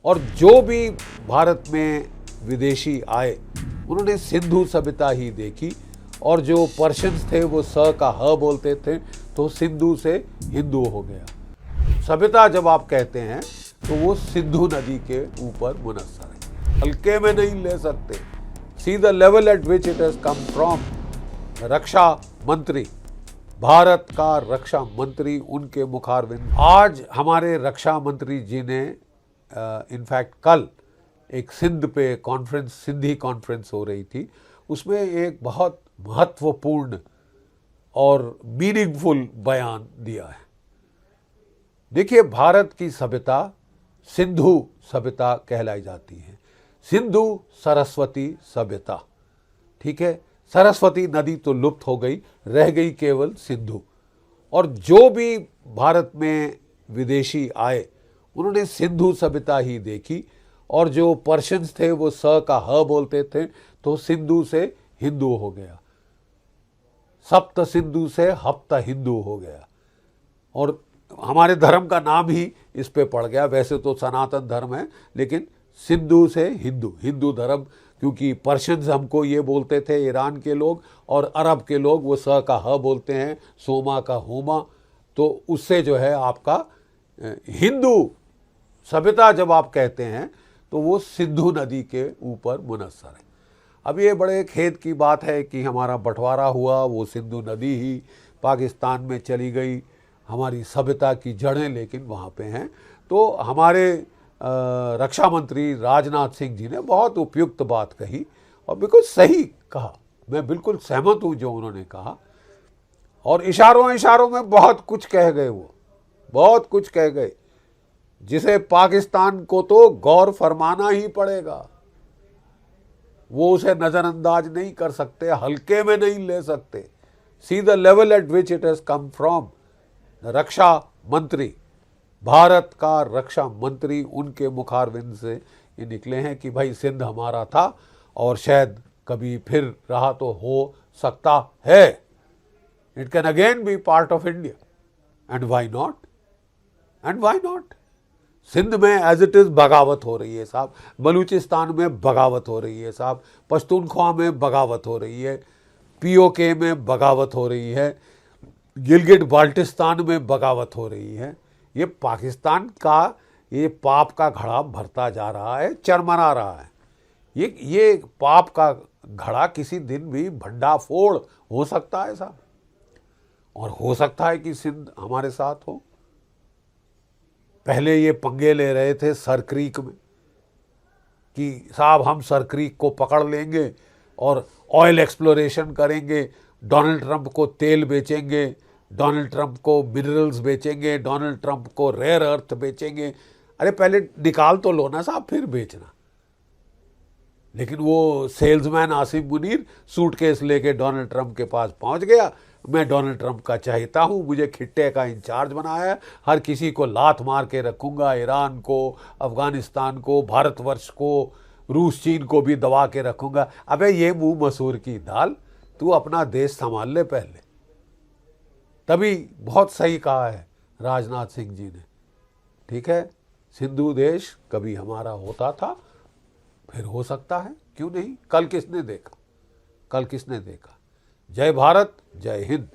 और जो भी भारत में विदेशी आए उन्होंने सिंधु सभ्यता ही देखी, और जो पर्शियंस थे वो स का ह बोलते थे, तो सिंधु से हिंदू हो गया। सभ्यता जब आप कहते हैं तो वो सिंधु नदी के ऊपर मुनस्सर है, हल्के में नहीं ले सकते। See the level at which it has come from. रक्षा मंत्री, भारत का रक्षा मंत्री, उनके मुखारविंद आज हमारे रक्षा मंत्री जी ने इनफैक्ट कल एक सिंध पे कॉन्फ्रेंस, सिंधी कॉन्फ्रेंस हो रही थी, उसमें एक बहुत महत्वपूर्ण और मीनिंगफुल बयान दिया है। देखिए, भारत की सभ्यता सिंधु सभ्यता कहलाई जाती है, सिंधु सरस्वती सभ्यता, ठीक है। सरस्वती नदी तो लुप्त हो गई, रह गई केवल सिंधु। और जो भी भारत में विदेशी आए उन्होंने सिंधु सभ्यता ही देखी, और जो पर्शियंस थे वो स का ह बोलते थे, तो सिंधु से हिंदू हो गया। सप्त सिंधु से हप्त हिंदू हो गया, और हमारे धर्म का नाम ही इस पे पड़ गया। वैसे तो सनातन धर्म है, लेकिन सिंधु से हिंदू, हिंदू धर्म, क्योंकि पर्शियंस हमको ये बोलते थे ईरान के लोग, और अरब के लोग वो स का ह बोलते हैं, सोमा का होमा, तो उससे जो है आपका हिंदू सभ्यता जब आप कहते हैं तो वो सिंधु नदी के ऊपर मुनस्सर है। अब ये बड़े खेद की बात है कि हमारा बंटवारा हुआ, वो सिंधु नदी ही पाकिस्तान में चली गई। हमारी सभ्यता की जड़ें लेकिन वहाँ पे हैं। तो हमारे रक्षा मंत्री राजनाथ सिंह जी ने बहुत उपयुक्त बात कही और बिल्कुल सही कहा। मैं बिल्कुल सहमत हूँ जो उन्होंने कहा, और इशारों इशारों में बहुत कुछ कह गए, वो बहुत कुछ कह गए जिसे पाकिस्तान को तो गौर फरमाना ही पड़ेगा। वो उसे नज़रअंदाज नहीं कर सकते, हल्के में नहीं ले सकते। See the level at which it has come from. रक्षा मंत्री, भारत का रक्षा मंत्री, उनके मुखारविंद से ये निकले हैं कि भाई सिंध हमारा था और शायद कभी फिर रहा तो हो सकता है। It can again be part of India, and why not, and why not. Sindh में एज इट इज़ बगावत हो रही है साहब, बलूचिस्तान में बगावत हो रही है साहब, पश्तूनख्वा में बगावत हो रही है, पीओके में बगावत हो रही है, गिलगिट बाल्टिस्तान में बगावत हो रही है। ये पाकिस्तान का ये पाप का घड़ा भरता जा रहा है, चरमरा रहा है। ये पाप का घड़ा किसी दिन भी भंडाफोड़ हो सकता है साहब, और हो सकता है कि सिंध हमारे साथ हो। पहले ये पंगे ले रहे थे सर क्रीक में कि साहब हम सर क्रीक को पकड़ लेंगे और ऑयल एक्सप्लोरेशन करेंगे, डोनाल्ड ट्रंप को तेल बेचेंगे, डोनाल्ड ट्रंप को मिनरल्स बेचेंगे, डोनाल्ड ट्रंप को रेयर अर्थ बेचेंगे। अरे पहले निकाल तो लो ना साहब, फिर बेचना। लेकिन वो सेल्समैन आसिम मुनीर सूटकेस लेके डोनाल्ड ट्रंप के पास पहुंच गया। मैं डोनाल्ड ट्रंप का चाहता हूं, मुझे खिट्टे का इंचार्ज बनाया है, हर किसी को लात मार के रखूंगा, ईरान को, अफगानिस्तान को, भारतवर्ष को, रूस चीन को भी दबा के रखूंगा। अबे ये मुंह मसूर की दाल, तू अपना देश संभाल ले पहले। तभी बहुत सही कहा है राजनाथ सिंह जी ने, ठीक है। सिंधु देश कभी हमारा होता था, फिर हो सकता है, क्यों नहीं। कल किसने देखा, कल किसने देखा। जय भारत, जय हिंद।